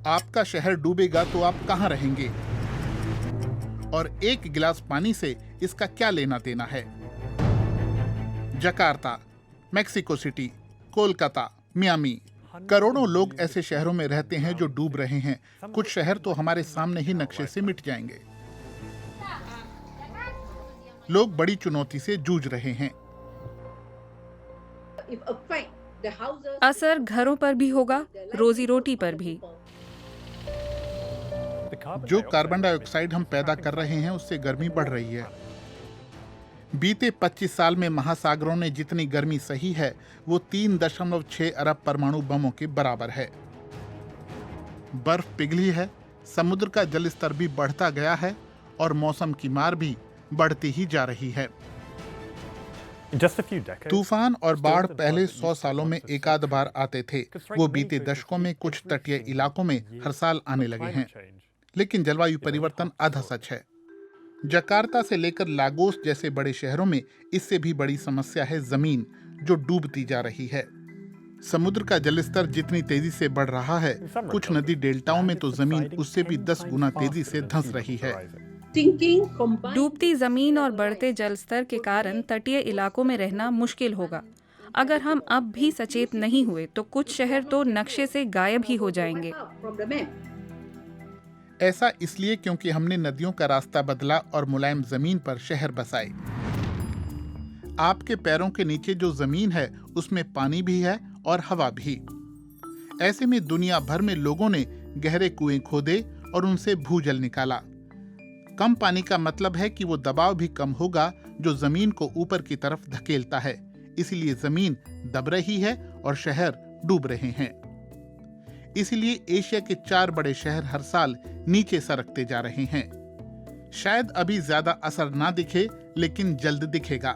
आपका शहर डूबेगा तो आप कहां रहेंगे? और एक गिलास पानी से इसका क्या लेना देना है? Jakarta, Mexico city, Kolkata, Miami, करोड़ों लोग ऐसे शहरों में रहते हैं जो डूब रहे हैं। कुछ शहर तो हमारे सामने ही नक्शे से मिट जाएंगे। लोग बड़ी चुनौती से जूझ रहे हैं। असर घरों पर भी होगा, रोजी रोटी पर भी। जो कार्बन डाइऑक्साइड हम पैदा कर रहे हैं उससे गर्मी बढ़ रही है। बीते 25 साल में महासागरों ने जितनी गर्मी सही है वो 3.6 अरब परमाणु बमों के बराबर है। बर्फ पिघली है, समुद्र का जल स्तर भी बढ़ता गया है और मौसम की मार भी बढ़ती ही जा रही है। तूफान और बाढ़ पहले 100 सालों में एक आध बार आते थे। वो बीते दशकों में कुछ तटीय इलाकों में हर साल आने लगे हैं। लेकिन जलवायु परिवर्तन आधा सच है। जकार्ता से लेकर लागोस जैसे बड़े शहरों में इससे भी बड़ी समस्या है जमीन, जो डूबती जा रही है। समुद्र का जलस्तर जितनी तेजी से बढ़ रहा है, कुछ नदी डेल्टाओं में तो जमीन उससे भी 10 गुना तेजी से धंस रही है। डूबती जमीन और बढ़ते जल स्तर के कारण तटीय इलाकों में रहना मुश्किल होगा। अगर हम अब भी सचेत नहीं हुए तो कुछ शहर तो नक्शे से गायब ही हो जाएंगे। ऐसा इसलिए क्योंकि हमने नदियों का रास्ता बदला और मुलायम जमीन पर शहर बसाए। आपके पैरों के नीचे जो जमीन है उसमें पानी भी है और हवा भी। ऐसे में दुनिया भर में लोगों ने गहरे कुएं खोदे और उनसे भूजल निकाला। कम पानी का मतलब है कि वो दबाव भी कम होगा जो जमीन को ऊपर की तरफ धकेलता है। इसलिए जमीन दब रही है और शहर डूब रहे हैं। इसलिए एशिया के 4 बड़े शहर हर साल नीचे सरकते जा रहे हैं। शायद अभी ज्यादा असर ना दिखे, लेकिन जल्द दिखेगा।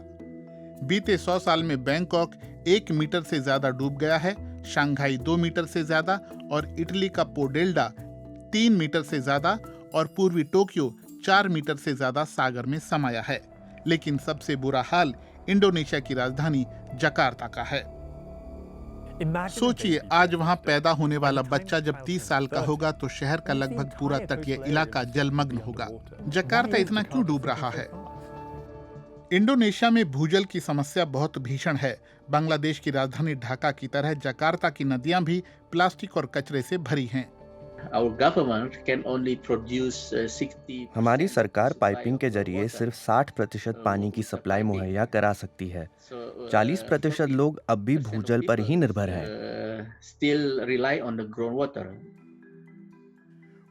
बीते 100 साल में बैंकॉक 1 मीटर से ज्यादा डूब गया है, शंघाई 2 मीटर से ज्यादा और इटली का पोडेल्डा 3 मीटर से ज्यादा और पूर्वी टोक्यो 4 मीटर से ज्यादा सागर में समाया है। लेकिन सबसे बुरा हाल इंडोनेशिया की राजधानी जकार्ता का है। सोचिए, आज वहां पैदा होने वाला बच्चा जब 30 साल का होगा तो शहर का लगभग पूरा तटीय इलाका जलमग्न होगा। जकार्ता इतना क्यों डूब रहा है? इंडोनेशिया में भूजल की समस्या बहुत भीषण है। बांग्लादेश की राजधानी ढाका की तरह जकार्ता की नदियां भी प्लास्टिक और कचरे से भरी हैं। हमारी सरकार पाइपिंग के जरिए सिर्फ 60% पानी की सप्लाई मुहैया करा सकती है। 40% लोग अब भी भूजल पर ही निर्भर हैं।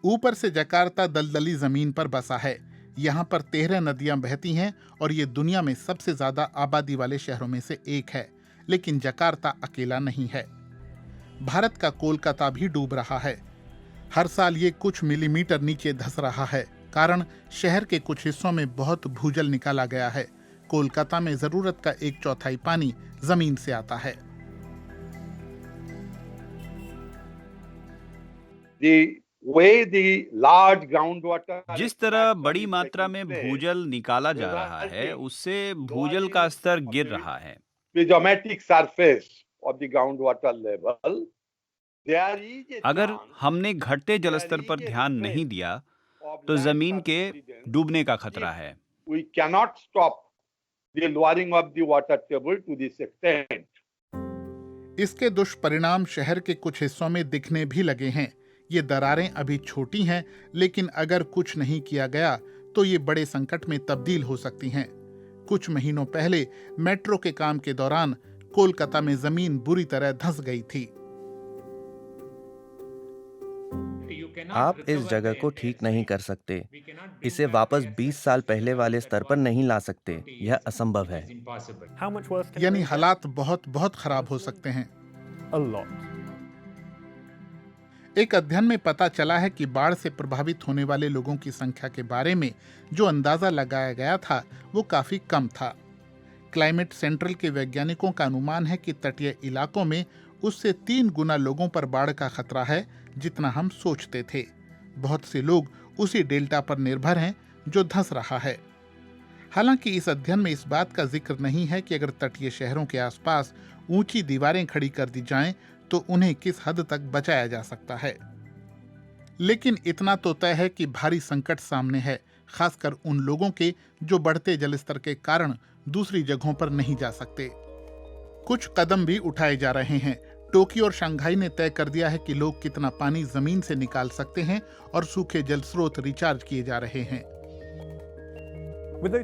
ऊपर से जकार्ता दलदली जमीन पर बसा है। यहाँ पर 13 नदियां बहती हैं और ये दुनिया में सबसे ज्यादा आबादी वाले शहरों में से एक है। लेकिन जकार्ता अकेला नहीं है। भारत का कोलकाता भी डूब रहा है। हर साल ये कुछ मिलीमीटर नीचे धंस रहा है, कारण शहर के कुछ हिस्सों में बहुत भूजल निकाला गया है। कोलकाता में जरूरत का 1/4 पानी जमीन से आता है। जिस तरह बड़ी मात्रा में भूजल निकाला जा रहा है, उससे भूजल का स्तर गिर रहा है। अगर हमने घटते जलस्तर पर ध्यान नहीं दिया तो जमीन के डूबने का खतरा है। इसके दुष्परिणाम शहर के कुछ हिस्सों में दिखने भी लगे हैं। ये दरारें अभी छोटी हैं, लेकिन अगर कुछ नहीं किया गया तो ये बड़े संकट में तब्दील हो सकती हैं। कुछ महीनों पहले मेट्रो के काम के दौरान कोलकाता में जमीन बुरी तरह धंस गई थी। आप इस जगह को ठीक नहीं कर सकते। इसे वापस 20 साल पहले वाले स्तर पर नहीं ला सकते। यह असंभव है। यानी हालात बहुत बहुत खराब हो सकते हैं। एक अध्ययन में पता चला है कि बाढ़ से प्रभावित होने वाले लोगों की संख्या के बारे में जो अंदाजा लगाया गया था वो काफी कम था। क्लाइमेट सेंट्रल के वैज्ञानिकों का अनुमान है कि तटीय इलाकों में उससे 3 गुना लोगों पर बाढ़ का खतरा है जितना हम सोचते थे। बहुत से लोग उसी डेल्टा पर निर्भर हैं जो धंस रहा है। हालांकि इस अध्ययन में इस बात का जिक्र नहीं है कि अगर तटीय शहरों के आसपास ऊंची दीवारें खड़ी कर दी जाएं तो उन्हें किस हद तक बचाया जा सकता है। लेकिन इतना तो तय है कि भारी संकट सामने है, खासकर उन लोगों के जो बढ़ते जलस्तर के कारण दूसरी जगहों पर नहीं जा सकते। कुछ कदम भी उठाए जा रहे हैं। टोक्यो और शंघाई ने तय कर दिया है कि लोग कितना पानी जमीन से निकाल सकते हैं और सूखे जल स्रोत रिचार्ज किए जा रहे हैं।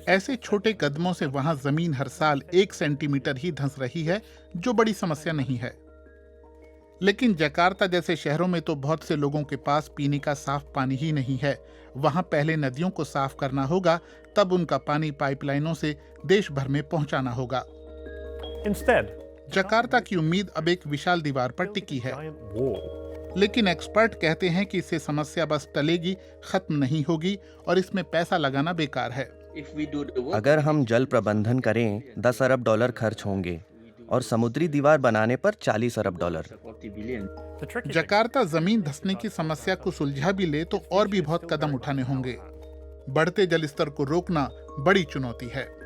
ऐसे छोटे कदमों से वहां जमीन हर साल 1 सेंटीमीटर ही धंस रही है, जो बड़ी समस्या नहीं है। लेकिन जकार्ता जैसे शहरों में तो बहुत से लोगों के पास पीने का साफ पानी ही नहीं है। वहां पहले नदियों को साफ करना होगा, तब उनका पानी पाइपलाइनों से देश भर में पहुंचाना होगा। जकार्ता की उम्मीद अब एक विशाल दीवार पर टिकी है, लेकिन एक्सपर्ट कहते हैं कि इससे समस्या बस टलेगी, खत्म नहीं होगी और इसमें पैसा लगाना बेकार है। अगर हम जल प्रबंधन करें, 10 अरब डॉलर खर्च होंगे और समुद्री दीवार बनाने पर 40 अरब डॉलर। जकार्ता जमीन धंसने की समस्या को सुलझा भी ले तो और भी बहुत कदम उठाने होंगे। बढ़ते जलस्तर को रोकना बड़ी चुनौती है।